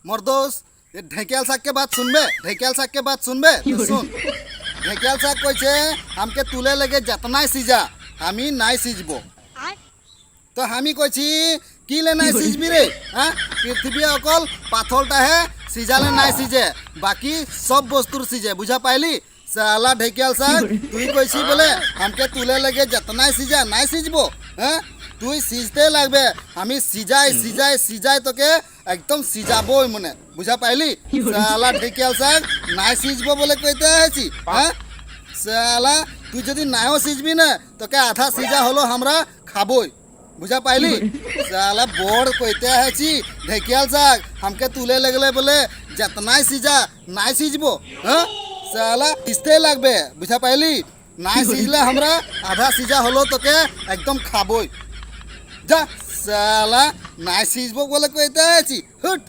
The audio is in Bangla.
मर्दोस ये ढेकियाल साग के बात सुनबे ढेकियाल साग के बात सुनबे तो सुन ढेकियाल साग कैसे हमके तुले लगे जतना सीजा हमी नाई सीजबो तो हमी कইছি কি লে নাই সিজবি রে হ্যাঁ পৃথিবী অকল পাথরটা হে সিজালে নাই সিজে বাকি সব বস্তুর সিজে বুঝা পাইলি সালা ঢেকিয়াল শাক তুই কইছি বলে हमके তুলে লাগে যতনাই সিজা নাই সিজবো হ্যাঁ তুই সিজতে লাগবে আমি সিজাই সিজাই সিজাই তোকে একদম সিজাবই মনে বুঝা পাইলি সালা ঢেকিয়াল শাক নাই সিজবো বলে কইতে আছি হ্যাঁ সালা তুই যদি নাইও সিজবি না তোকে আধা সিজা হলো আমরা খাবই बुझा पाइली साला बोर्ड कहते है ची ढेकियाल साग हमके तुले लगले बोले जतना सीजा नाई सीजबो हाँ साला इस्ते लगबे बुझा पाइली नाई सीजले हमरा आधा सीजा हलो तो के एकदम खाबोई जा साला नाई सीजबो बोले कहते है ची हुट